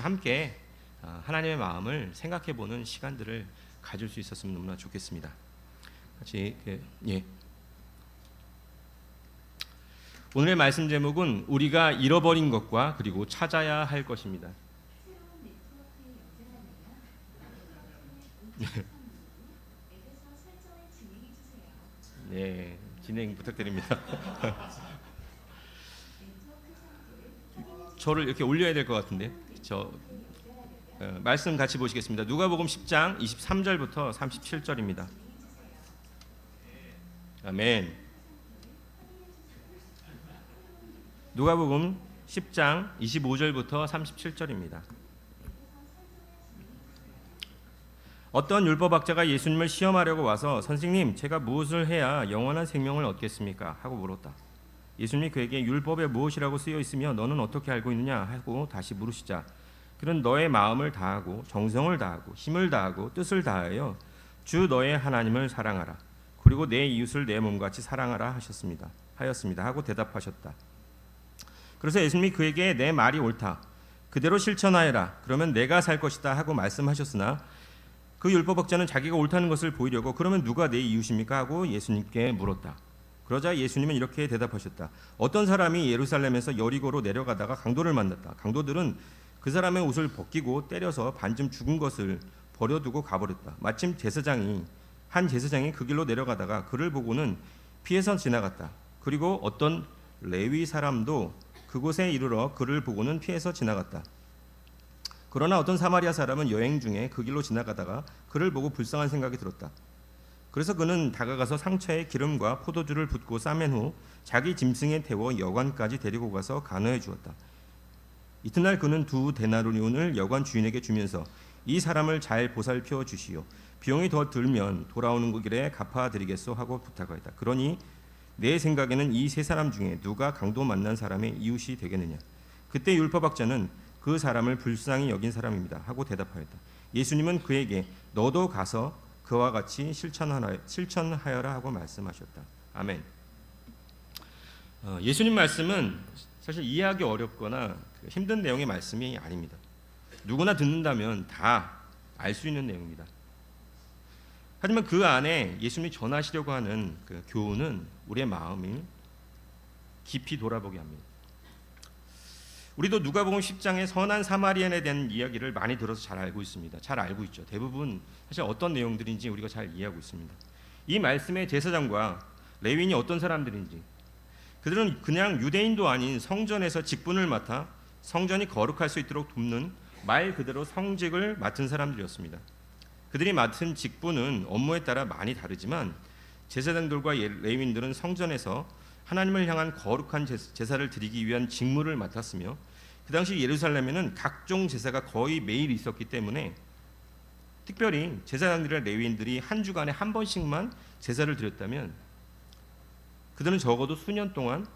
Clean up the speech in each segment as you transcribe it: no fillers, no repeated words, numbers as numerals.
함께 하나님의 마음을 생각해보는 시간들을 가질 수 있었으면 너무나 좋겠습니다. 같이 오늘의 말씀 제목은 우리가 잃어버린 것과 그리고 찾아야 할 것입니다. 네, 진행 부탁드립니다. 저를 이렇게 올려야 될 것 같은데. 말씀 같이 보시겠습니다. 누가복음 10장 23절부터 37절입니다. 아멘. 누가복음 10장 25절부터 37절입니다. 어떤 율법학자가 예수님을 시험하려고 와서 선생님, 제가 무엇을 해야 영원한 생명을 얻겠습니까? 하고 물었다. 예수님이 그에게 율법에 무엇이라고 쓰여 있으며 너는 어떻게 알고 있느냐 하고 다시 물으시자 그는 너의 마음을 다하고 정성을 다하고 힘을 다하고 뜻을 다하여 주 너의 하나님을 사랑하라. 그리고 내 이웃을 내 몸같이 사랑하라 하였습니다. 하고 대답하셨다. 그래서 예수님이 그에게 내 말이 옳다. 그대로 실천하여라. 그러면 내가 살 것이다 하고 말씀하셨으나 그 율법학자는 자기가 옳다는 것을 보이려고 그러면 누가 내 이웃입니까? 하고 예수님께 물었다. 그러자 예수님은 이렇게 대답하셨다. 어떤 사람이 예루살렘에서 여리고로 내려가다가 강도를 만났다. 강도들은 그 사람의 옷을 벗기고 때려서 반쯤 죽은 것을 버려두고 가버렸다. 마침 한 제사장이 그 길로 내려가다가 그를 보고는 피해서 지나갔다. 그리고 어떤 레위 사람도 그곳에 이르러 그를 보고는 피해서 지나갔다. 그러나 어떤 사마리아 사람은 여행 중에 그 길로 지나가다가 그를 보고 불쌍한 생각이 들었다. 그래서 그는 다가가서 상처에 기름과 포도주를 붓고 싸맨 후 자기 짐승에 태워 여관까지 데리고 가서 간호해 주었다. 이튿날 그는 2데나리온을 여관 주인에게 주면서 이 사람을 잘 보살펴 주시오. 비용이 더 들면 돌아오는 길에 갚아드리겠소 하고 부탁하였다. 그러니 내 생각에는 이 세 사람 중에 누가 강도 만난 사람의 이웃이 되겠느냐. 그때 율법학자는 그 사람을 불쌍히 여긴 사람입니다 하고 대답하였다. 예수님은 그에게 너도 가서 그와 같이 실천하여라 하고 말씀하셨다. 아멘. 예수님 말씀은 사실 이해하기 어렵거나 힘든 내용의 말씀이 아닙니다. 누구나 듣는다면 다 알 수 있는 내용입니다. 하지만 그 안에 예수님이 전하시려고 하는 그 교훈은 우리의 마음을 깊이 돌아보게 합니다. 우리도 누가복음 10장의 선한 사마리안에 대한 이야기를 많이 들어서 잘 알고 있습니다. 잘 알고 있죠. 대부분 사실 어떤 내용들인지 우리가 잘 이해하고 있습니다. 이 말씀의 제사장과 레위인이 어떤 사람들인지, 그들은 그냥 유대인도 아닌 성전에서 직분을 맡아 성전이 거룩할 수 있도록 돕는 말 그대로 성직을 맡은 사람들이었습니다. 그들이 맡은 직분은 업무에 따라 많이 다르지만 제사장들과 레위인들은 성전에서 하나님을 향한 거룩한 제사를 드리기 위한 직무를 맡았으며 그 당시 예루살렘에는 각종 제사가 거의 매일 있었기 때문에 특별히 제사장들이나 레위인들이 한 주간에 한 번씩만 제사를 드렸다면 그들은 적어도 수년 동안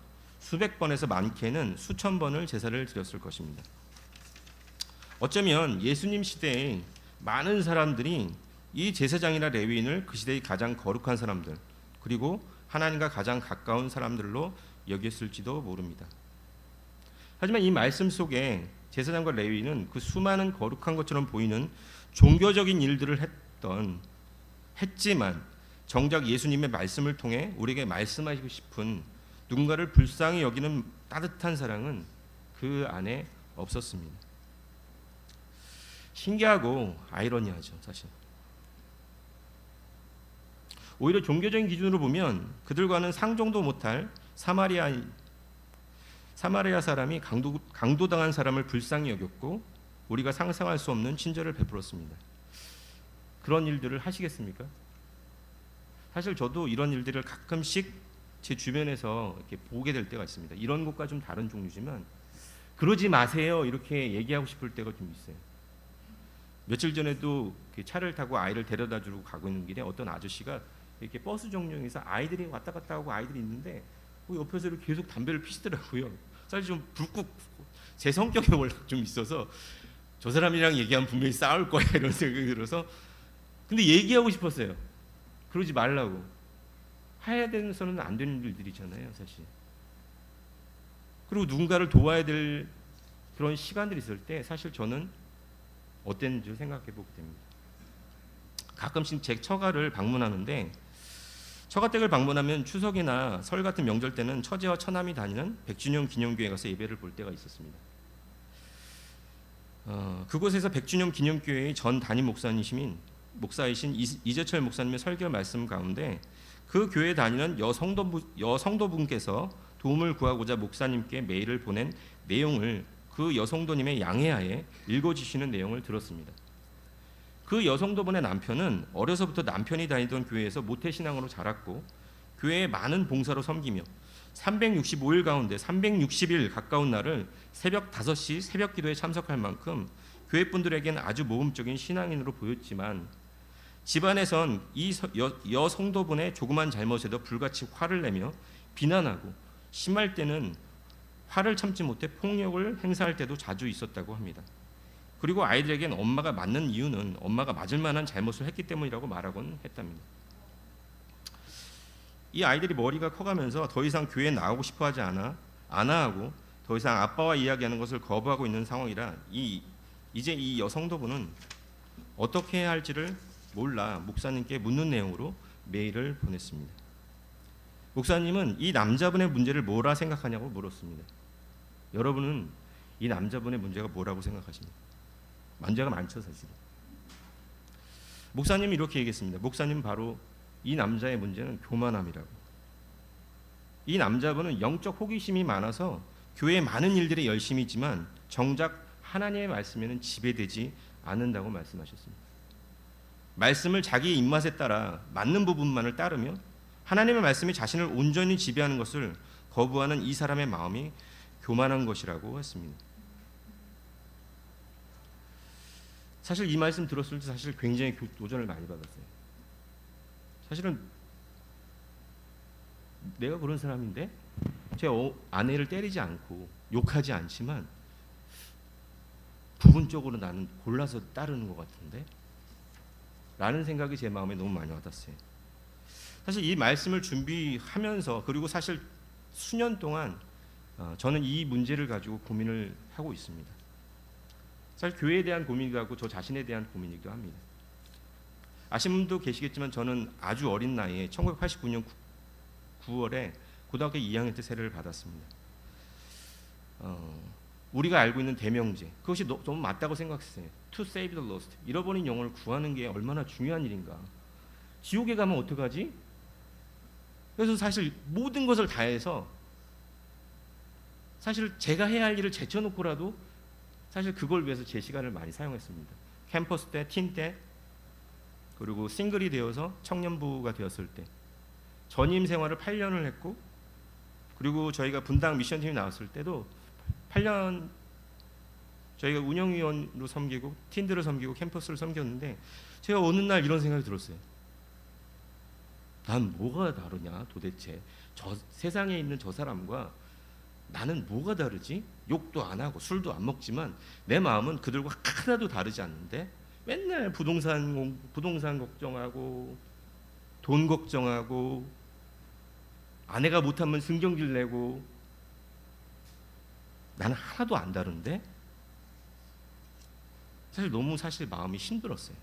수백 번에서 많게는 수천 번을 제사를 드렸을 것입니다. 어쩌면 예수님 시대에 많은 사람들이 이 제사장이나 레위인을 그 시대의 가장 거룩한 사람들 그리고 하나님과 가장 가까운 사람들로 여겼을지도 모릅니다. 하지만 이 말씀 속에 제사장과 레위인은 그 수많은 거룩한 것처럼 보이는 종교적인 일들을 했지만 정작 예수님의 말씀을 통해 우리에게 말씀하시고 싶은 누군가를 불쌍히 여기는 따뜻한 사랑은 그 안에 없었습니다. 신기하고 아이러니하죠, 사실. 오히려 종교적인 기준으로 보면 그들과는 상종도 못할 사마리아 사람이 강도당한 사람을 불쌍히 여겼고 우리가 상상할 수 없는 친절을 베풀었습니다. 그런 일들을 하시겠습니까? 사실 저도 이런 일들을 가끔씩 제 주변에서 이렇게 보게 될 때가 있습니다. 이런 것과 좀 다른 종류지만 그러지 마세요 이렇게 얘기하고 싶을 때가 좀 있어요. 며칠 전에도 차를 타고 아이를 데려다 주고 가고 있는 길에 어떤 아저씨가 이렇게 버스 정류장에서 아이들이 왔다 갔다 하고 아이들이 있는데 옆에서 이렇게 계속 담배를 피시더라고요. 사실 좀 불국 제 성격에 원래 좀 있어서 저 사람이랑 얘기하면 분명히 싸울 거야 이런 생각이 들어서 근데 얘기하고 싶었어요. 그러지 말라고. 해야 되는서는 안 되는 일들이잖아요, 사실. 그리고 누군가를 도와야 될 그런 시간들이 있을 때 사실 저는 어땠는지 생각해 보게 됩니다. 가끔씩 제 처가를 방문하는데 처가 댁을 방문하면 추석이나 설 같은 명절 때는 처제와 처남이 다니는 백준영 기념교회 가서 예배를 볼 때가 있었습니다. 그곳에서 백준영 기념교회의 전 담임 목사이신 이재철 목사님의 설교 말씀 가운데 그 교회 다니는 여성도분께서 도움을 구하고자 목사님께 메일을 보낸 내용을 그 여성도님의 양해하에 읽어주시는 내용을 들었습니다. 그 여성도분의 남편은 어려서부터 남편이 다니던 교회에서 모태신앙으로 자랐고 교회에 많은 봉사로 섬기며 365일 가운데 360일 가까운 날을 새벽 5시 새벽 기도에 참석할 만큼 교회 분들에게는 아주 모범적인 신앙인으로 보였지만 집안에선 이 여성도분의 조그만 잘못에도 불같이 화를 내며 비난하고 심할 때는 화를 참지 못해 폭력을 행사할 때도 자주 있었다고 합니다. 그리고 아이들에겐 엄마가 맞는 이유는 엄마가 맞을 만한 잘못을 했기 때문이라고 말하곤 했답니다. 이 아이들이 머리가 커가면서 더 이상 교회에 나오고 싶어하지 않아 하고 더 이상 아빠와 이야기하는 것을 거부하고 있는 상황이라 이제 이 여성도분은 어떻게 해야 할지를 몰라 목사님께 묻는 내용으로 메일을 보냈습니다. 목사님은 이 남자분의 문제를 뭐라 생각하냐고 물었습니다. 여러분은 이 남자분의 문제가 뭐라고 생각하십니까? 문제가 많죠 사실. 목사님이 이렇게 얘기했습니다. 목사님 바로 이 남자의 문제는 교만함이라고. 이 남자분은 영적 호기심이 많아서 교회의 많은 일들에 열심히 있지만 정작 하나님의 말씀에는 지배되지 않는다고 말씀하셨습니다. 말씀을 자기의 입맛에 따라 맞는 부분만을 따르며 하나님의 말씀이 자신을 온전히 지배하는 것을 거부하는 이 사람의 마음이 교만한 것이라고 했습니다. 사실 이 말씀 들었을 때 사실 굉장히 도전을 많이 받았어요. 사실은 내가 그런 사람인데 제 아내를 때리지 않고 욕하지 않지만 부분적으로 나는 골라서 따르는 것 같은데 라는 생각이 제 마음에 너무 많이 와닿았어요. 사실 이 말씀을 준비하면서 그리고 사실 수년 동안 저는 이 문제를 가지고 고민을 하고 있습니다. 사실 교회에 대한 고민이기도 하고 저 자신에 대한 고민이기도 합니다. 아시는 분도 계시겠지만 저는 아주 어린 나이에 1989년 9월에 고등학교 2학년 때 세례를 받았습니다. 우리가 알고 있는 대명제 그것이 너무 맞다고 생각했어요. To save the lost, 잃어버린 영혼을 구하는 게 얼마나 중요한 일인가. 지옥에 가면 어떡하지? 그래서 사실 모든 것을 다해서 사실 제가 해야 할 일을 제쳐놓고라도 사실 그걸 위해서 제 시간을 많이 사용했습니다. 캠퍼스 때, 팀 때, 그리고 싱글이 되어서 청년부가 되었을 때 전임 생활을 8년을 했고 그리고 저희가 분당 미션팀이 나왔을 때도 8년 저희가 운영위원으로 섬기고 팀들을 섬기고 캠퍼스를 섬겼는데 제가 어느 날 이런 생각이 들었어요. 난 뭐가 다르냐 도대체 저 세상에 있는 저 사람과 나는 뭐가 다르지? 욕도 안 하고 술도 안 먹지만 내 마음은 그들과 하나도 다르지 않는데 맨날 부동산 걱정하고 돈 걱정하고 아내가 못하면 승경질 내고 나는 하나도 안 다른데 사실 너무 마음이 힘들었어요.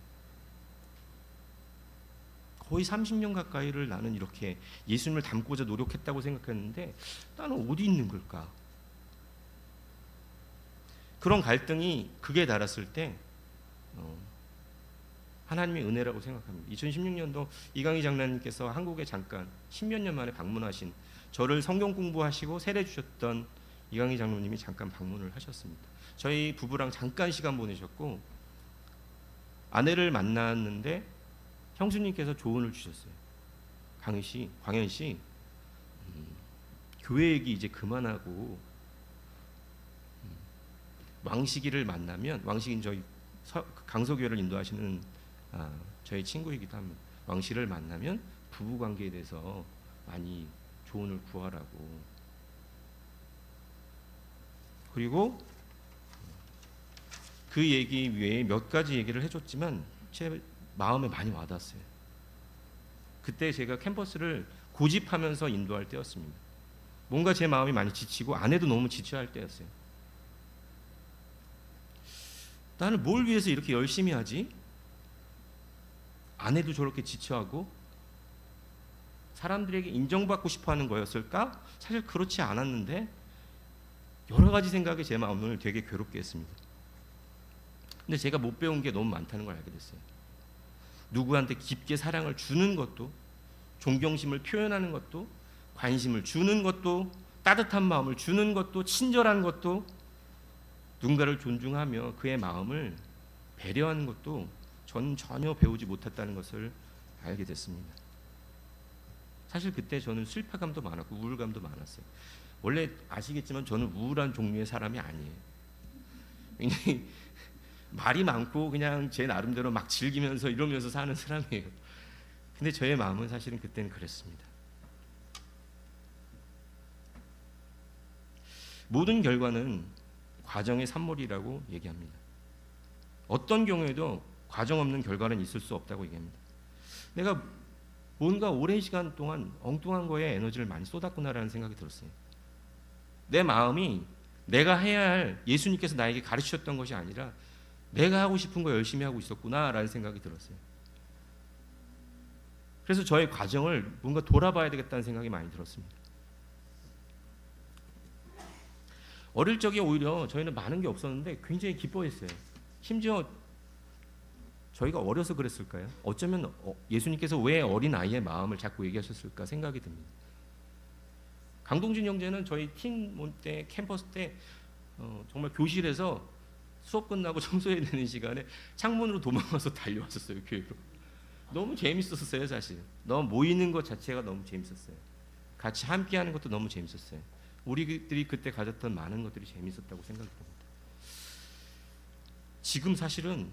거의 30년 가까이를 나는 이렇게 예수님을 닮고자 노력했다고 생각했는데 나는 어디 있는 걸까? 그런 갈등이 극에 달했을 때 하나님의 은혜라고 생각합니다. 2016년도 이강희 장로님께서 한국에 잠깐 10몇 년 만에 방문하신 저를 성경 공부하시고 세례 주셨던 이강희 장로님이 잠깐 방문을 하셨습니다. 저희 부부랑 잠깐 시간 보내셨고 아내를 만났는데 형수님께서 조언을 주셨어요. 광현 씨, 교회 얘기 이제 그만하고 왕식이를 만나면 왕식인 저희 강서교회를 인도하시는 저희 친구이기도 합니다. 왕씨를 만나면 부부 관계에 대해서 많이 조언을 구하라고. 그리고 그 얘기 외에 몇 가지 얘기를 해줬지만 제 마음에 많이 와닿았어요. 그때 제가 캠퍼스를 고집하면서 인도할 때였습니다. 뭔가 제 마음이 많이 지치고 아내도 너무 지쳐할 때였어요. 나는 뭘 위해서 이렇게 열심히 하지? 아내도 저렇게 지쳐하고 사람들에게 인정받고 싶어하는 거였을까? 사실 그렇지 않았는데 여러 가지 생각이 제 마음을 되게 괴롭게 했습니다. 근데 제가 못 배운 게 너무 많다는 걸 알게 됐어요. 누구한테 깊게 사랑을 주는 것도, 존경심을 표현하는 것도, 관심을 주는 것도, 따뜻한 마음을 주는 것도, 친절한 것도, 누군가를 존중하며 그의 마음을 배려하는 것도 전 전혀 배우지 못했다는 것을 알게 됐습니다. 사실 그때 저는 슬퍼감도 많았고 우울감도 많았어요. 원래 아시겠지만 저는 우울한 종류의 사람이 아니에요. 굉장히 말이 많고 그냥 제 나름대로 막 즐기면서 이러면서 사는 사람이에요. 근데 저의 마음은 사실은 그때는 그랬습니다. 모든 결과는 과정의 산물이라고 얘기합니다. 어떤 경우에도 과정 없는 결과는 있을 수 없다고 얘기합니다. 내가 뭔가 오랜 시간 동안 엉뚱한 거에 에너지를 많이 쏟았구나라는 생각이 들었어요. 내 마음이 내가 해야 할 예수님께서 나에게 가르치셨던 것이 아니라 내가 하고 싶은 거 열심히 하고 있었구나라는 생각이 들었어요. 그래서 저의 과정을 뭔가 돌아봐야 되겠다는 생각이 많이 들었습니다. 어릴 적에 오히려 저희는 많은 게 없었는데 굉장히 기뻐했어요. 심지어 저희가 어려서 그랬을까요? 어쩌면 예수님께서 왜 어린 아이의 마음을 자꾸 얘기하셨을까 생각이 듭니다. 강동진 형제는 저희 팀 때 캠퍼스 때 정말 교실에서 수업 끝나고 청소해야 되는 시간에 창문으로 도망가서 달려왔었어요. 교회로. 너무 재밌었어요. 사실 너무 모이는 것 자체가 너무 재밌었어요. 같이 함께하는 것도 너무 재밌었어요. 우리들이 그때 가졌던 많은 것들이 재밌었다고 생각이 듭니다. 지금 사실은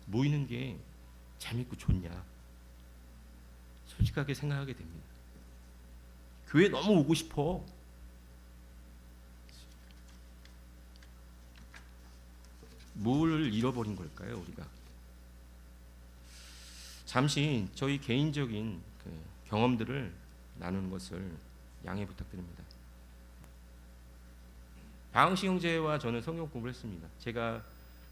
모이는 게 재밌고 좋냐 솔직하게 생각하게 됩니다. 교회 너무 오고 싶어. 뭘 잃어버린 걸까요, 우리가? 잠시 저희 개인적인 경험들을 나누는 것을 양해 부탁드립니다. 방흥식 형제와 저는 성경 공부를 했습니다. 제가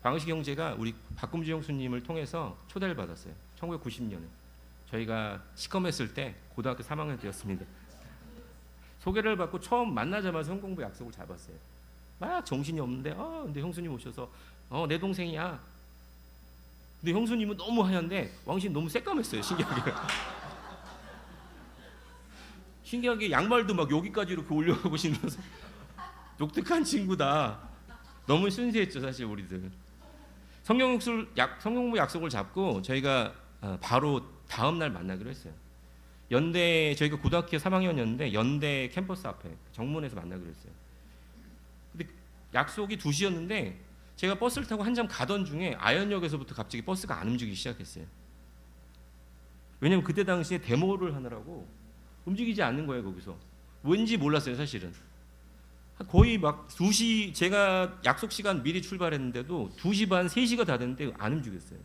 방흥식 형제가 우리 박금주 형수님을 통해서 초대를 받았어요. 1990년에 저희가 시컴했을 때 고등학교 3학년 때였습니다. 소개를 받고 처음 만나자마자 성경 공부 약속을 잡았어요. 막 정신이 없는데 근데 형수님 오셔서 내 동생이야. 근데 형수님은 너무 하얀데 왕신 너무 새까맸어요. 신기하게 양말도 막 여기까지 이렇게 올려가고 신면서 독특한 친구다. 너무 순수했죠 사실 우리들. 성경 공부 약속을 잡고 저희가 바로 다음 날 만나기로 했어요. 연대 저희가 고등학교 3학년이었는데 연대 캠퍼스 앞에 정문에서 만나기로 했어요. 근데 약속이 2시였는데 제가 버스를 타고 한참 가던 중에 아현역에서부터 갑자기 버스가 안 움직이기 시작했어요. 왜냐면 그때 당시에 데모를 하느라고 움직이지 않는 거예요. 거기서 왠지 몰랐어요 사실은. 거의 막 2시 제가 약속 시간 미리 출발했는데도 2시 반 3시가 다 됐는데 안 움직였어요.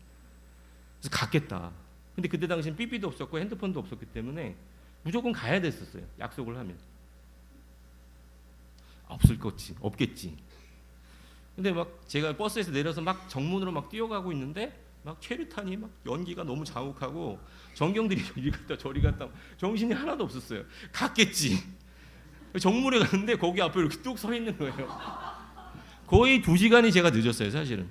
그래서 갔겠다. 근데 그때 당시엔 삐삐도 없었고 핸드폰도 없었기 때문에 무조건 가야 됐었어요. 약속을 하면. 없겠지. 근데 막 제가 버스에서 내려서 막 정문으로 막 뛰어가고 있는데 막 최루탄이 막 연기가 너무 자욱하고 전경들이 이리 갔다 저리 갔다 정신이 하나도 없었어요. 갔겠지. 정문에 갔는데 거기 앞에 이렇게 뚝 서 있는 거예요. 거의 2시간이 제가 늦었어요 사실은.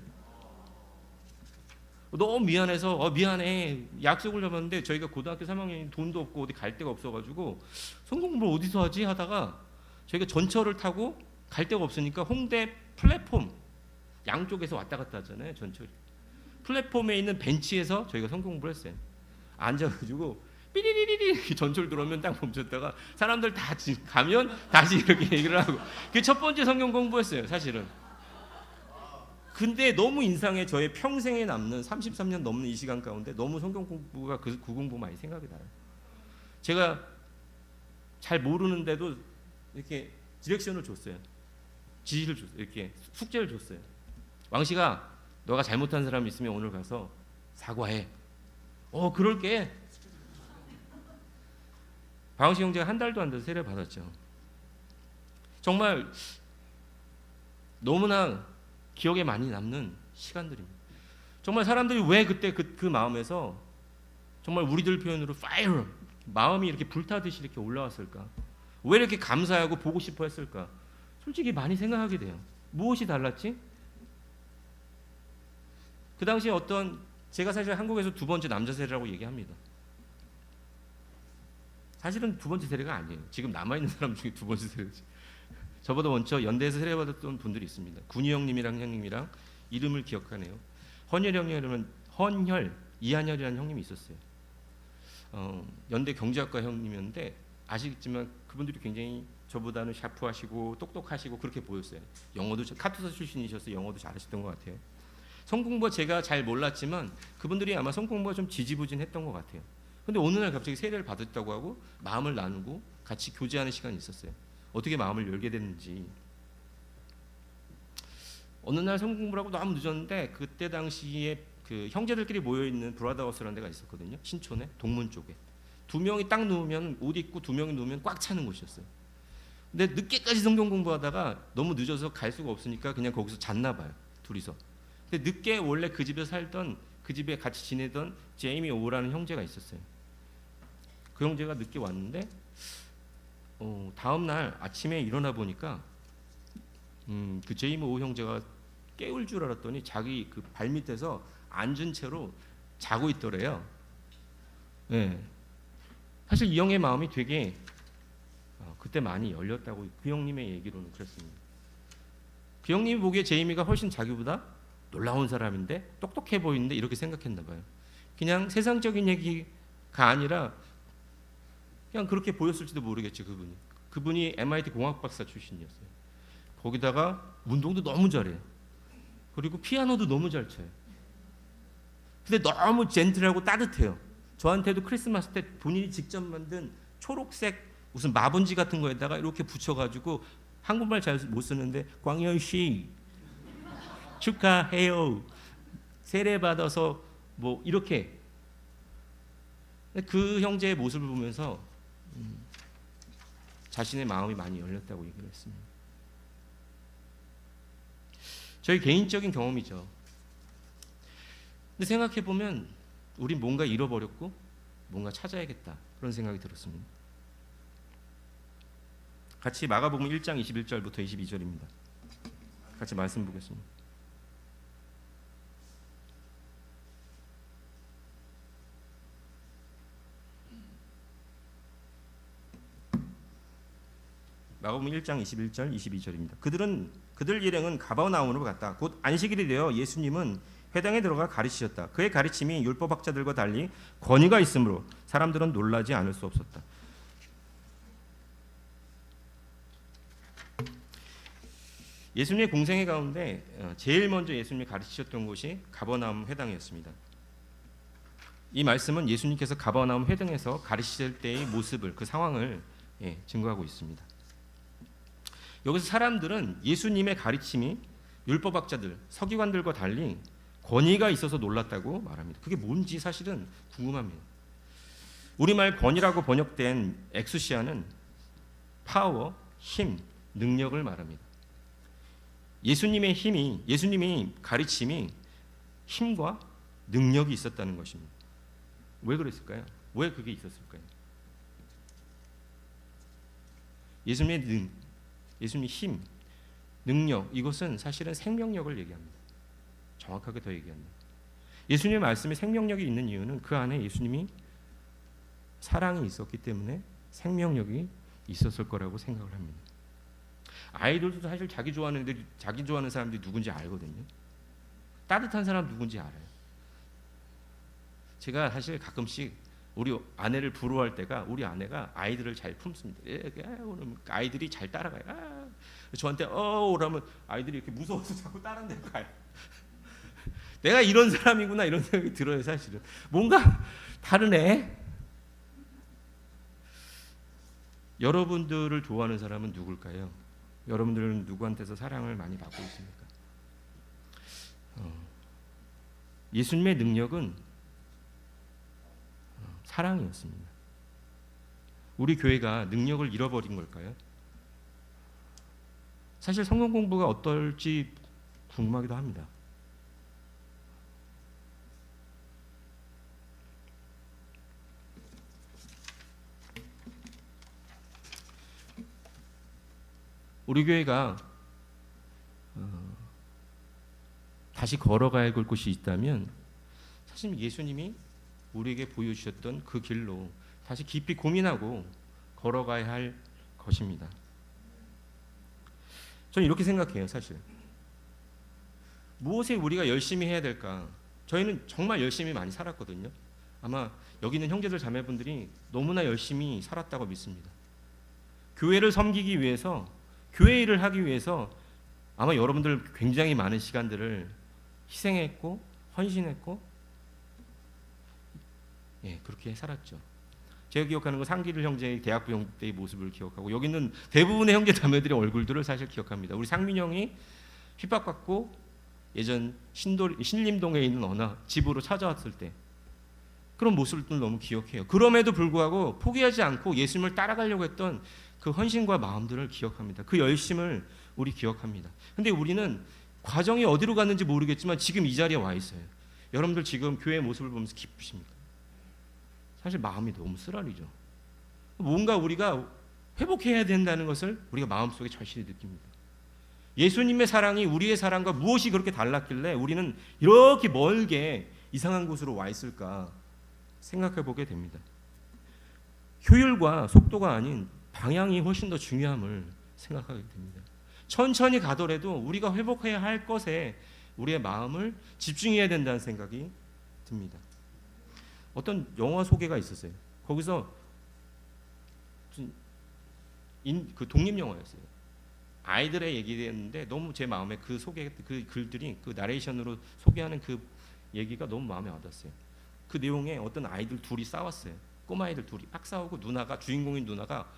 너무 미안해서 미안해 약속을 잡았는데 저희가 고등학교 3학년이 돈도 없고 어디 갈 데가 없어가지고 성경 공부를 어디서 하지 하다가 저희가 전철을 타고 갈 데가 없으니까 홍대 플랫폼 양쪽에서 왔다 갔다 하잖아요 전철이. 플랫폼에 있는 벤치에서 저희가 성경 공부를 했어요. 앉아가지고 삐리리리리 전철 들어오면 딱 멈췄다가 사람들 다 가면 다시 이렇게 얘기를 하고 그게 첫 번째 성경 공부였어요 사실은. 근데 너무 인상에 저의 평생에 남는 33년 넘는 이 시간 가운데 너무 성경 공부가 그 공부 많이 생각이 나요. 제가 잘 모르는데도 이렇게 디렉션을 줬어요. 지시를 줬어요. 이렇게 숙제를 줬어요. 왕씨가 너가 잘못한 사람 있으면 오늘 가서 사과해. 그럴게. 방흥식 형제가 한 달도 안 돼서 세례 받았죠. 정말 너무나 기억에 많이 남는 시간들입니다. 정말 사람들이 왜 그때 그 마음에서 정말 우리들 표현으로 파이어, 마음이 이렇게 불타듯이 이렇게 올라왔을까? 왜 이렇게 감사하고 보고 싶어 했을까? 솔직히 많이 생각하게 돼요. 무엇이 달랐지? 그 당시에 제가 사실 한국에서 두 번째 남자 세대라고 얘기합니다. 사실은 두 번째 세대가 아니에요. 지금 남아있는 사람 중에 두 번째 세대지. 저보다 먼저 연대에서 세례받았던 분들이 있습니다. 군희 형님이랑 형님이랑 이름을 기억하네요. 헌혈 형님이라면 헌혈 이한혈이라는 형님이 있었어요. 연대 경제학과 형님이었는데 아시겠지만 그분들이 굉장히 저보다는 샤프하시고 똑똑하시고 그렇게 보였어요. 영어도 카투사 출신이셔서 영어도 잘하셨던 것 같아요. 성공부가 제가 잘 몰랐지만 그분들이 아마 성공부가 좀 지지부진했던 것 같아요. 근데 어느 날 갑자기 세례를 받았다고 하고 마음을 나누고 같이 교제하는 시간이 있었어요. 어떻게 마음을 열게 됐는지. 어느 날 성공부라고 너무 늦었는데 그때 당시에 그 형제들끼리 모여 있는 브라더하우스라는 데가 있었거든요. 신촌에 동문 쪽에. 두 명이 딱 누우면 옷 입고 두 명이 누우면 꽉 차는 곳이었어요. 근데 늦게까지 성경 공부하다가 너무 늦어서 갈 수가 없으니까 그냥 거기서 잤나 봐요. 둘이서. 근데 늦게 원래 그 집에 살던 그 집에 같이 지내던 제이미 오라는 형제가 있었어요. 그 형제가 늦게 왔는데 다음 날 아침에 일어나 보니까 그 제이미 오 형제가 깨울 줄 알았더니 자기 그 발 밑에서 앉은 채로 자고 있더래요. 네. 사실 이 형의 마음이 되게 그때 많이 열렸다고 그 형님의 얘기로는 그랬습니다. 그 형님이 보기에 제이미가 훨씬 자기보다 놀라운 사람인데 똑똑해 보이는데 이렇게 생각했나 봐요. 그냥 세상적인 얘기가 아니라 그냥 그렇게 보였을지도 모르겠죠. 그분이 MIT 공학 박사 출신이었어요. 거기다가 운동도 너무 잘해요. 그리고 피아노도 너무 잘 쳐요. 근데 너무 젠틀하고 따뜻해요. 저한테도 크리스마스 때 본인이 직접 만든 초록색 무슨 마분지 같은 거에다가 이렇게 붙여가지고 한국말 잘 못 쓰는데 광현 씨 축하해요. 세례 받아서 뭐 이렇게. 그 형제의 모습을 보면서 자신의 마음이 많이 열렸다고 얘기를 했습니다. 저희 개인적인 경험이죠. 근데 생각해 보면 우린 뭔가 잃어버렸고 뭔가 찾아야겠다 그런 생각이 들었습니다. 같이 마가복음 1장 21절부터 22절입니다. 같이 말씀 보겠습니다. 마가복음 1장 21절 22절입니다. 그들 일행은 가버나움으로 갔다. 곧 안식일이 되어 예수님은 회당에 들어가 가르치셨다. 그의 가르침이 율법학자들과 달리 권위가 있으므로 사람들은 놀라지 않을 수 없었다. 예수님의 공생애 가운데 제일 먼저 예수님이 가르치셨던 곳이 가버나움 회당이었습니다. 이 말씀은 예수님께서 가버나움 회당에서 가르치실 때의 모습을 그 상황을 증거하고 있습니다. 여기서 사람들은 예수님의 가르침이 율법학자들, 서기관들과 달리 권위가 있어서 놀랐다고 말합니다. 그게 뭔지 사실은 궁금합니다. 우리말 권위라고 번역된 엑수시아는 파워, 힘, 능력을 말합니다. 예수님이 가르침이 힘과 능력이 있었다는 것입니다. 왜 그랬을까요? 왜 그게 있었을까요? 예수님의 힘, 능력, 이것은 사실은 생명력을 얘기합니다. 정확하게 더 얘기합니다. 예수님의 말씀에 생명력이 있는 이유는 그 안에 예수님이 사랑이 있었기 때문에 생명력이 있었을 거라고 생각을 합니다. 아이들도 사실 자기 좋아하는 사람들이 누군지 알거든요. 따뜻한 사람 누군지 알아요. 제가 사실 가끔씩 우리 아내를 부러워할 때가 우리 아내가 아이들을 잘 품습니다. 아이들이 잘 따라가요. 저한테 오라면 아이들이 이렇게 무서워서 자꾸 따라내가요. 내가 이런 사람이구나 이런 생각이 들어요. 사실은 뭔가 다르네. 여러분들을 좋아하는 사람은 누굴까요? 여러분들은 누구한테서 사랑을 많이 받고 있습니까? 예수님의 능력은 사랑이었습니다. 우리 교회가 능력을 잃어버린 걸까요? 사실 성경 공부가 어떨지 궁금하기도 합니다. 우리 교회가 다시 걸어가야 할 곳이 있다면 사실 예수님이 우리에게 보여주셨던 그 길로 다시 깊이 고민하고 걸어가야 할 것입니다. 저는 이렇게 생각해요. 사실 무엇에 우리가 열심히 해야 될까? 저희는 정말 열심히 많이 살았거든요. 아마 여기 있는 형제들 자매분들이 너무나 열심히 살았다고 믿습니다. 교회를 섬기기 위해서, 교회 일을 하기 위해서 아마 여러분들 굉장히 많은 시간들을 희생했고 헌신했고, 그렇게 살았죠. 제가 기억하는 건 상기를 형제의 대학부 형 때의 모습을 기억하고, 여기 있는 대부분의 형제 자매들의 얼굴들을 사실 기억합니다. 우리 상민 형이 핍박받고 예전 신림동에 있는 어느 집으로 찾아왔을 때 그런 모습을 너무 기억해요. 그럼에도 불구하고 포기하지 않고 예수님을 따라가려고 했던 그 헌신과 마음들을 기억합니다. 그 열심을 우리 기억합니다. 근데 우리는 과정이 어디로 갔는지 모르겠지만 지금 이 자리에 와 있어요. 여러분들 지금 교회의 모습을 보면서 기쁘십니까? 사실 마음이 너무 쓰라리죠. 뭔가 우리가 회복해야 된다는 것을 우리가 마음속에 절실히 느낍니다. 예수님의 사랑이 우리의 사랑과 무엇이 그렇게 달랐길래 우리는 이렇게 멀게 이상한 곳으로 와 있을까 생각해 보게 됩니다. 효율과 속도가 아닌 방향이 훨씬 더 중요함을 생각하게 됩니다. 천천히 가더라도 우리가 회복해야 할 것에 우리의 마음을 집중해야 된다는 생각이 듭니다. 어떤 영화 소개가 있었어요. 거기서 그 독립 영화였어요. 아이들의 얘기였는데 너무 제 마음에 그 소개, 그 글들이 그 나레이션으로 소개하는 그 얘기가 너무 마음에 와닿았어요. 그 내용에 어떤 아이들 둘이 싸웠어요. 꼬마 아이들 둘이 막 싸우고 누나가, 주인공인 누나가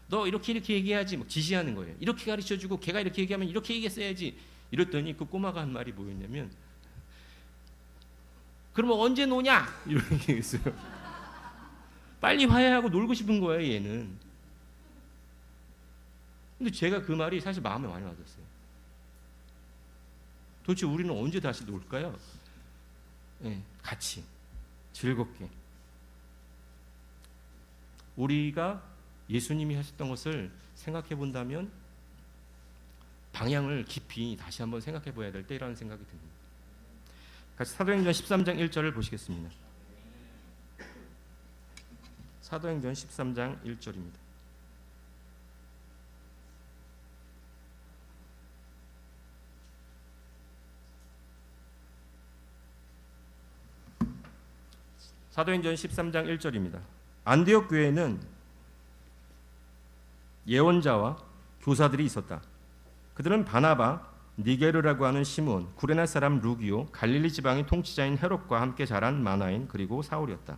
너 이렇게 얘기해야지 막 지시하는 거예요. 이렇게 가르쳐주고 걔가 이렇게 얘기하면 이렇게 얘기했어야지. 이랬더니 그 꼬마가 한 말이 뭐였냐면 그러면 언제 노냐? 이렇게 얘기했어요. 빨리 화해하고 놀고 싶은 거예요, 얘는. 근데 제가 그 말이 사실 마음에 많이 와닿았어요. 도대체 우리는 언제 다시 놀까요? 같이 즐겁게. 우리가 예수님이 하셨던 것을 생각해 본다면 방향을 깊이 다시 한번 생각해 봐야 될 때라는 생각이 듭니다. 같이 사도행전 13장 1절을 보시겠습니다. 사도행전 13장 1절입니다. 사도행전 13장 1절입니다. 안디옥 교회에는 예언자와 교사들이 있었다. 그들은 바나바, 니게르라고 하는 시므온, 구레네 사람 루기오, 갈릴리 지방의 통치자인 헤롯과 함께 자란 마나인, 그리고 사울이었다.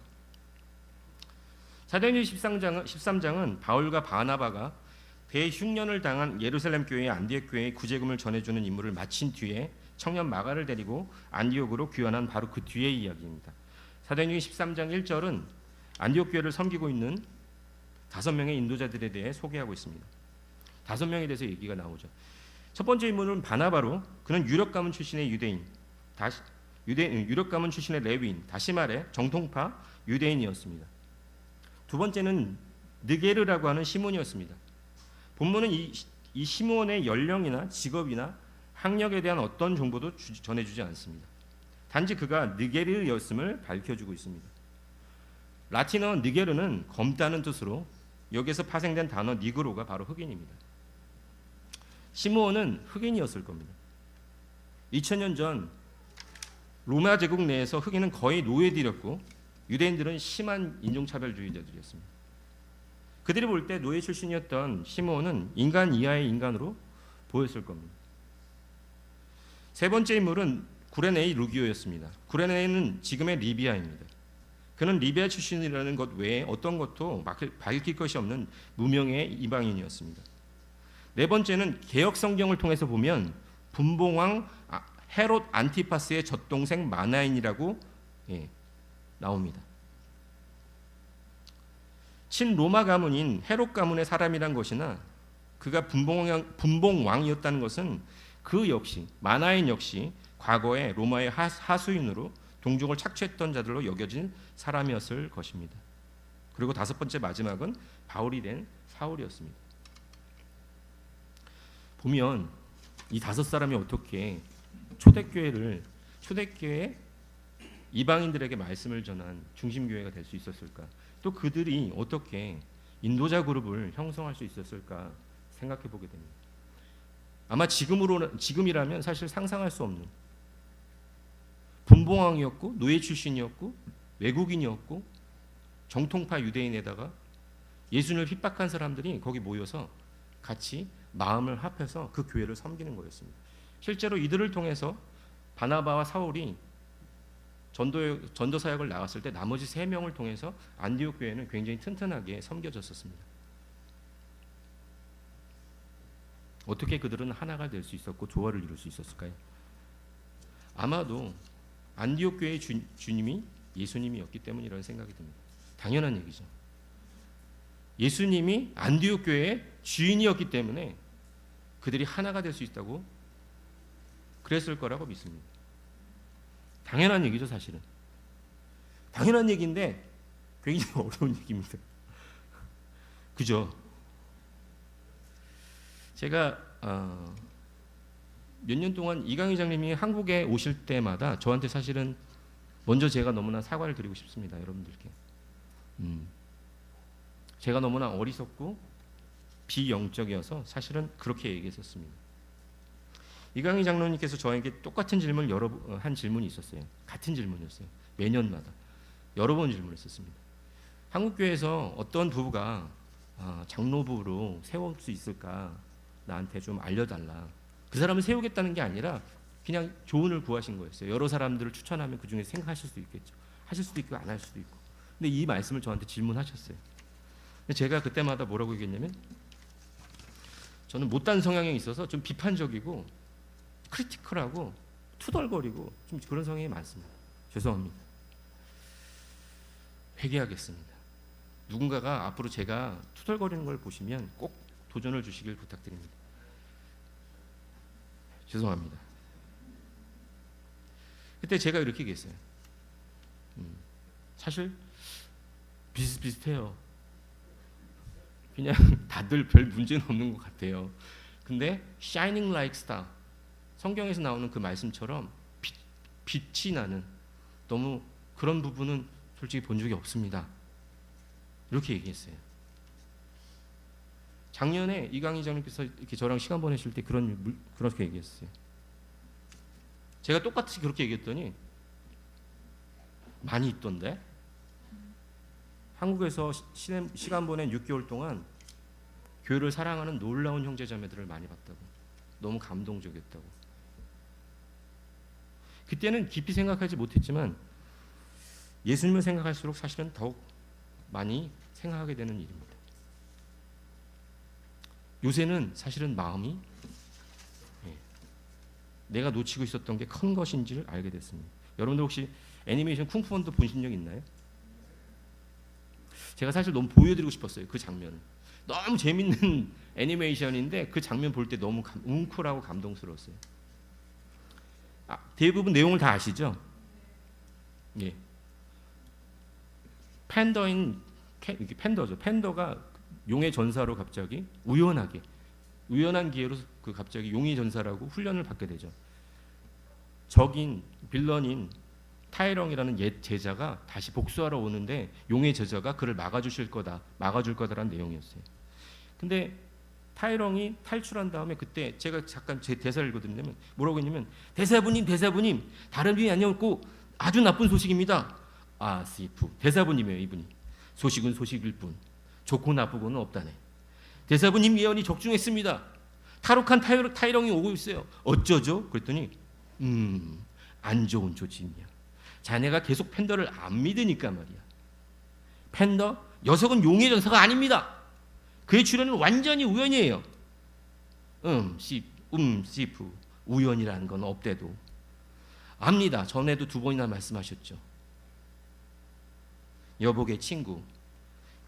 사도행전 13장은 바울과 바나바가 대흉년을 당한 예루살렘 교회의 안디옥 교회의 구제금을 전해주는 임무를 마친 뒤에 청년 마가를 데리고 안디옥으로 귀환한 바로 그 뒤의 이야기입니다. 사도행전 13장 1절은 안디옥 교회를 섬기고 있는 5명의 인도자들에 대해 소개하고 있습니다. 5명에 대해서 얘기가 나오죠. 첫 번째 인물은 바나바로, 그는 유력 가문 출신의 유대인, 유력 가문 출신의 레위인, 다시 말해 정통파 유대인이었습니다. 두 번째는 느게르라고 하는 시몬이었습니다. 본문은 이 시몬의 연령이나 직업이나 학력에 대한 어떤 정보도 전해주지 않습니다. 단지 그가 느게르였음을 밝혀주고 있습니다. 라틴어 느게르는 검다는 뜻으로 여기에서 파생된 단어 니그로가 바로 흑인입니다. 시므온은 흑인이었을 겁니다. 2000년 전 로마 제국 내에서 흑인은 거의 노예들이었고 유대인들은 심한 인종차별주의자들이었습니다. 그들이 볼 때 노예 출신이었던 시므온은 인간 이하의 인간으로 보였을 겁니다. 세 번째 인물은 구레네의 루기오였습니다. 구레네는 지금의 리비아입니다. 그는 리비아 출신이라는 것 외에 어떤 것도 밝힐 것이 없는 무명의 이방인이었습니다. 네 번째는 개역 성경을 통해서 보면 분봉왕 헤롯 안티파스의 젖동생 마나인이라고 나옵니다. 친로마 가문인 헤롯 가문의 사람이란 것이나 그가 분봉왕이었다는 것은 그 역시 마나인 역시 과거에 로마의 하수인으로 동족을 착취했던 자들로 여겨진 사람이었을 것입니다. 그리고 다섯 번째 마지막은 바울이 된 사울이었습니다. 보면 이 5사람이 어떻게 초대교회 이방인들에게 말씀을 전한 중심교회가 될 수 있었을까? 또 그들이 어떻게 인도자 그룹을 형성할 수 있었을까 생각해 보게 됩니다. 아마 지금이라면 사실 상상할 수 없는 분봉왕이었고 노예 출신이었고 외국인이었고 정통파 유대인에다가 예수님을 핍박한 사람들이 거기 모여서 같이 마음을 합해서 그 교회를 섬기는 거였습니다. 실제로 이들을 통해서 바나바와 사울이 전도 사역을 나갔을 때 나머지 3명을 통해서 안디옥 교회는 굉장히 튼튼하게 섬겨졌었습니다. 어떻게 그들은 하나가 될 수 있었고 조화를 이룰 수 있었을까요? 아마도 안디옥 교회의 주님이 예수님이었기 때문이라는 생각이 듭니다. 당연한 얘기죠. 예수님이 안디옥 교회의 주인이었기 때문에 그들이 하나가 될 수 있다고 그랬을 거라고 믿습니다. 당연한 얘기죠, 사실은. 당연한 얘기인데 굉장히 어려운 얘기입니다. 그죠? 제가 몇 년 동안 이강희 장님이 한국에 오실 때마다 저한테 사실은 먼저 제가 너무나 사과를 드리고 싶습니다, 여러분들께. 제가 너무나 어리석고 비영적이어서 사실은 그렇게 얘기했었습니다. 이강희 장로님께서 저에게 똑같은 질문을 한 질문이 있었어요. 같은 질문이었어요. 매년마다 여러 번 질문했었습니다. 한국교회에서 어떤 부부가 장로부로 세울 수 있을까? 나한테 좀 알려달라. 그 사람을 세우겠다는 게 아니라 그냥 조언을 구하신 거였어요. 여러 사람들을 추천하면 그 중에 생각하실 수도 있겠죠. 하실 수도 있고 안 할 수도 있고. 근데 이 말씀을 저한테 질문하셨어요. 제가 그때마다 뭐라고 얘기했냐면, 저는 못된 성향이 있어서 좀 비판적이고 크리티컬하고 투덜거리고 좀 그런 성향이 많습니다. 죄송합니다. 회개하겠습니다. 누군가가 앞으로 제가 투덜거리는 걸 보시면 꼭 도전을 주시길 부탁드립니다. 죄송합니다. 그때 제가 이렇게 얘기했어요. 사실 비슷비슷해요. 그냥 다들 별 문제는 없는 것 같아요. 근데 shining like star, 성경에서 나오는 그 말씀처럼 빛이 나는 너무 그런 부분은 솔직히 본 적이 없습니다. 이렇게 얘기했어요. 작년에 이강희 장님께서 이렇게 저랑 시간 보내실 때 그렇게 얘기했어요. 제가 똑같이 그렇게 얘기했더니 많이 있던데, 한국에서 시간 보낸 6개월 동안 교회를 사랑하는 놀라운 형제자매들을 많이 봤다고, 너무 감동적이었다고. 그때는 깊이 생각하지 못했지만 예수님을 생각할수록 사실은 더욱 많이 생각하게 되는 일입니다. 요새는 사실은 마음이 내가 놓치고 있었던 게 큰 것인지를 알게 됐습니다. 여러분들 혹시 애니메이션 쿵푸원더 보신 적 있나요? 제가 사실 너무 보여드리고 싶었어요. 그 장면을. 너무 재밌는 애니메이션인데 그 장면 볼 때 너무 웅크하고 감동스러웠어요. 대부분 내용을 다 아시죠? 예. 팬더죠. 팬더가 용의 전사로 갑자기 우연한 기회로 그 갑자기 용의 전사라고 훈련을 받게 되죠. 적인 빌런인 타이렁이라는 옛 제자가 다시 복수하러 오는데 용의 제자가 그를 막아줄 거다라는 내용이었어요. 근데 타이렁이 탈출한 다음에 그때 제가 잠깐 제 대사를 읽어드리면 뭐라고 했냐면, 대사부님 다른 분이 아니었고 아주 나쁜 소식입니다. 아시프, 대사부님이에요. 이분이 소식은 소식일 뿐 좋고 나쁘고는 없다네. 대사부님 예언이 적중했습니다. 탈옥한 타이렁이 오고 있어요. 어쩌죠? 그랬더니 안 좋은 조짐이야. 자네가 계속 팬더를 안 믿으니까 말이야. 팬더? 녀석은 용의 전사가 아닙니다. 그의 출현은 완전히 우연이에요. 시프, 우연이라는 건 없대도 압니다. 전에도 2번이나 말씀하셨죠. 여복의 친구,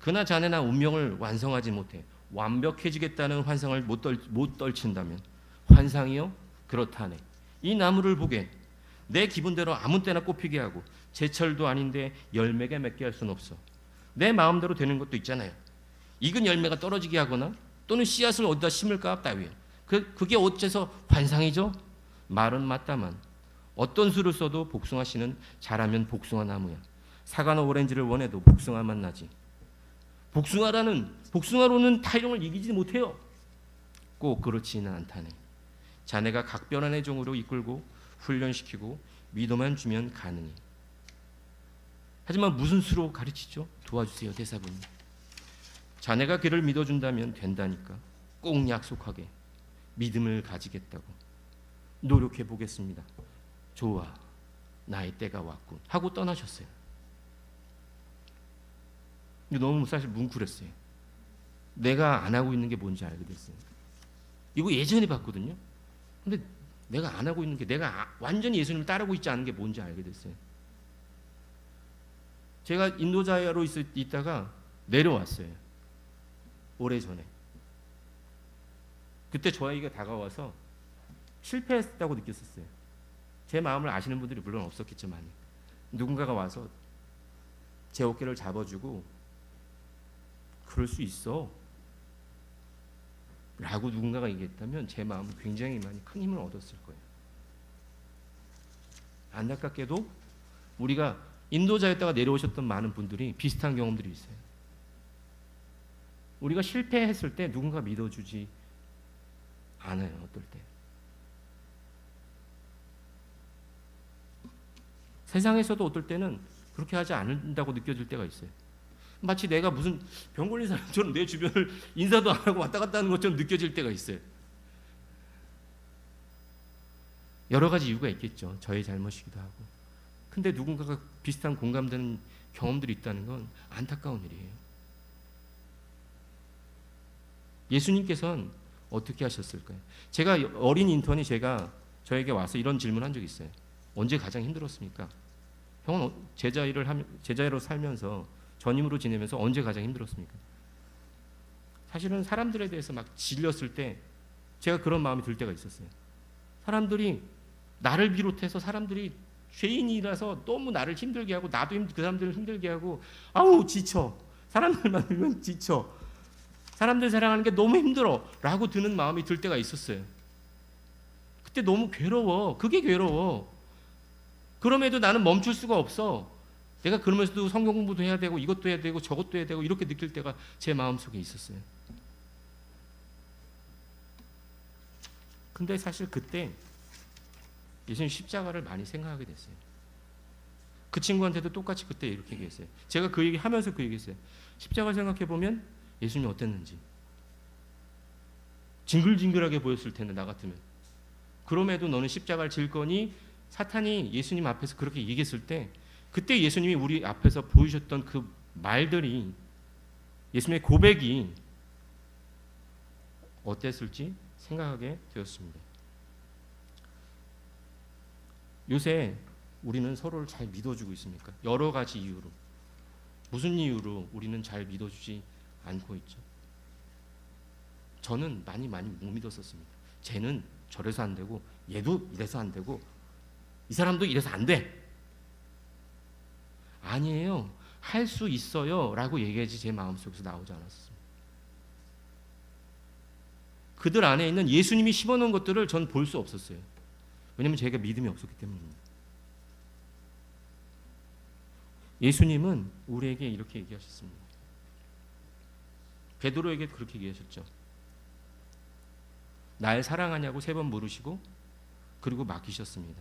그나 자네나 운명을 완성하지 못해 완벽해지겠다는 환상을 못 떨친다면, 환상이요? 그렇다네. 이 나무를 보게 내 기분대로 아무 때나 꽃피게 하고 제철도 아닌데 열매가 맺게 할 수는 없어. 내 마음대로 되는 것도 있잖아요. 익은 열매가 떨어지게 하거나 또는 씨앗을 어디다 심을까 따위요. 그게 어째서 환상이죠? 말은 맞다만 어떤 수를 써도 복숭아 씨는 잘하면 복숭아 나무야. 사과나 오렌지를 원해도 복숭아만 나지. 복숭아로는 타이롱을 이기지 못해요. 꼭 그렇지는 않다네. 자네가 각별한 종으로 이끌고 훈련시키고 믿어만 주면 가능해. 하지만 무슨 수로 가르치죠? 도와주세요, 대사부님. 자네가 그를 믿어준다면 된다니까. 꼭 약속하게 믿음을 가지겠다고. 노력해 보겠습니다. 좋아, 나의 때가 왔군 하고 떠나셨어요. 너무 사실 뭉클했어요. 내가 안 하고 있는 게 뭔지 알게 됐어요. 이거 예전에 봤거든요. 근데 내가 안 하고 있는 게, 내가 완전히 예수님을 따르고 있지 않은 게 뭔지 알게 됐어요. 제가 인도자로 있다가 내려왔어요. 오래전에. 그때 저에게 다가와서 실패했다고 느꼈었어요. 제 마음을 아시는 분들이 물론 없었겠지만 누군가가 와서 제 어깨를 잡아주고 그럴 수 있어 라고 누군가가 얘기했다면 제 마음은 굉장히 많이 큰 힘을 얻었을 거예요. 안타깝게도 우리가 인도자였다가 내려오셨던 많은 분들이 비슷한 경험들이 있어요. 우리가 실패했을 때 누군가 믿어주지 않아요. 어떨 때. 세상에서도 어떨 때는 그렇게 하지 않는다고 느껴질 때가 있어요. 마치 내가 무슨 병 걸린 사람처럼 내 주변을 인사도 안 하고 왔다 갔다 하는 것처럼 느껴질 때가 있어요. 여러 가지 이유가 있겠죠. 저의 잘못이기도 하고. 근데 누군가가 비슷한 공감되는 경험들이 있다는 건 안타까운 일이에요. 예수님께서는 어떻게 하셨을까요? 제가 어린 인턴이 저에게 와서 이런 질문을 한 적이 있어요. 언제 가장 힘들었습니까? 형은 제자로 살면서 전임으로 지내면서 언제 가장 힘들었습니까? 사실은 사람들에 대해서 막 질렸을 때 제가 그런 마음이 들 때가 있었어요. 사람들이 나를 비롯해서 사람들이 죄인이라서 너무 나를 힘들게 하고 나도 그 사람들을 힘들게 하고 아우 지쳐. 사람들 만나면 지쳐. 사람들 사랑하는 게 너무 힘들어 라고 드는 마음이 들 때가 있었어요. 그때 너무 괴로워. 그게 괴로워. 그럼에도 나는 멈출 수가 없어. 내가 그러면서도 성경 공부도 해야 되고 이것도 해야 되고 저것도 해야 되고 이렇게 느낄 때가 제 마음속에 있었어요. 근데 사실 그때 예수님 십자가를 많이 생각하게 됐어요. 그 친구한테도 똑같이 그때 이렇게 얘기했어요. 제가 그 얘기 하면서 그 얘기했어요. 십자가를 생각해 보면 예수님이 어땠는지. 징글징글하게 보였을 텐데 나 같으면. 그럼에도 너는 십자가를 질 거니 사탄이 예수님 앞에서 그렇게 얘기했을 때 그때 예수님이 우리 앞에서 보이셨던 그 말들이 예수님의 고백이 어땠을지 생각하게 되었습니다. 요새 우리는 서로를 잘 믿어주고 있습니까? 여러 가지 이유로. 무슨 이유로 우리는 잘 믿어주지 않고 있죠? 저는 많이 못 믿었었습니다. 쟤는 저래서 안 되고 얘도 이래서 안 되고 이 사람도 이래서 안 돼. 아니에요. 할 수 있어요 라고 얘기하지 제 마음속에서 나오지 않았습니다. 그들 안에 있는 예수님이 심어놓은 것들을 전 볼 수 없었어요. 왜냐하면 제가 믿음이 없었기 때문입니다. 예수님은 우리에게 이렇게 얘기하셨습니다. 베드로에게 그렇게 얘기하셨죠. 날 사랑하냐고 3번 물으시고 그리고 맡기셨습니다.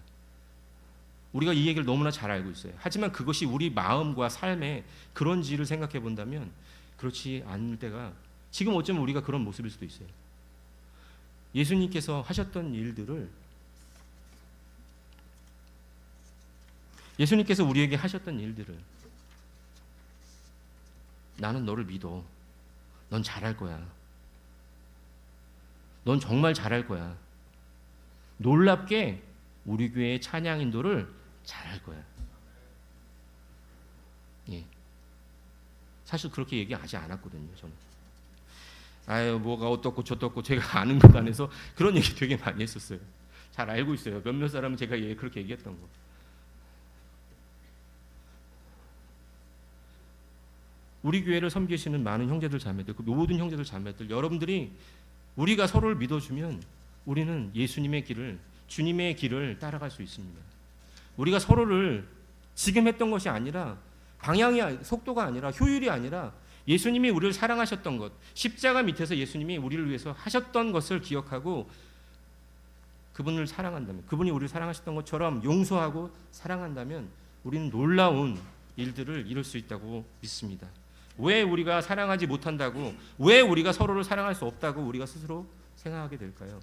우리가 이 얘기를 너무나 잘 알고 있어요. 하지만 그것이 우리 마음과 삶에 그런지를 생각해 본다면 그렇지 않을 때가 지금 어쩌면 우리가 그런 모습일 수도 있어요. 예수님께서 하셨던 일들을 예수님께서 우리에게 하셨던 일들을 나는 너를 믿어. 넌 잘할 거야. 넌 정말 잘할 거야. 놀랍게 우리 교회의 찬양 인도를 잘할 거야. 예. 사실 그렇게 얘기하지 않았거든요. 저는. 아유 뭐가 어떻고 저떻고 제가 아는 것 안에서 그런 얘기 되게 많이 했었어요. 잘 알고 있어요. 몇몇 사람은 제가 그렇게 얘기했던 거. 우리 교회를 섬기시는 많은 형제들 자매들, 그 모든 형제들 자매들, 여러분들이 우리가 서로를 믿어주면 우리는 예수님의 길을, 주님의 길을 따라갈 수 있습니다. 우리가 서로를 지금 했던 것이 아니라, 방향이, 속도가 아니라, 효율이 아니라 예수님이 우리를 사랑하셨던 것, 십자가 밑에서 예수님이 우리를 위해서 하셨던 것을 기억하고 그분을 사랑한다면, 그분이 우리를 사랑하셨던 것처럼 용서하고 사랑한다면 우리는 놀라운 일들을 이룰 수 있다고 믿습니다. 왜 우리가 사랑하지 못한다고, 왜 우리가 서로를 사랑할 수 없다고 우리가 스스로 생각하게 될까요?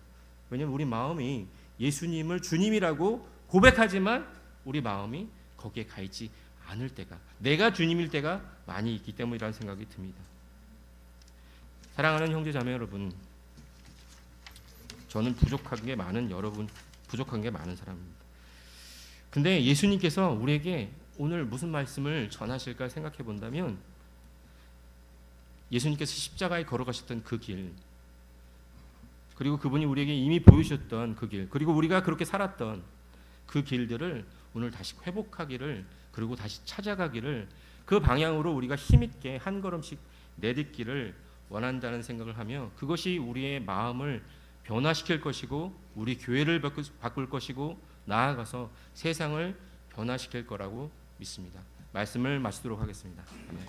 왜냐하면 우리 마음이 예수님을 주님이라고 고백하지만 우리 마음이 거기에 가 있지 않을 때가, 내가 주님일 때가 많이 있기 때문이라는 생각이 듭니다. 사랑하는 형제 자매 여러분, 저는 부족한 게 많은 사람입니다. 근데 예수님께서 우리에게 오늘 무슨 말씀을 전하실까 생각해 본다면, 예수님께서 십자가에 걸어가셨던 그 길, 그리고 그분이 우리에게 이미 보여주셨던 그 길, 그리고 우리가 그렇게 살았던 그 길들을 오늘 다시 회복하기를, 그리고 다시 찾아가기를, 그 방향으로 우리가 힘있게 한 걸음씩 내딛기를 원한다는 생각을 하며, 그것이 우리의 마음을 변화시킬 것이고 우리 교회를 바꿀 것이고 나아가서 세상을 변화시킬 거라고 믿습니다. 말씀을 마치도록 하겠습니다. 아멘.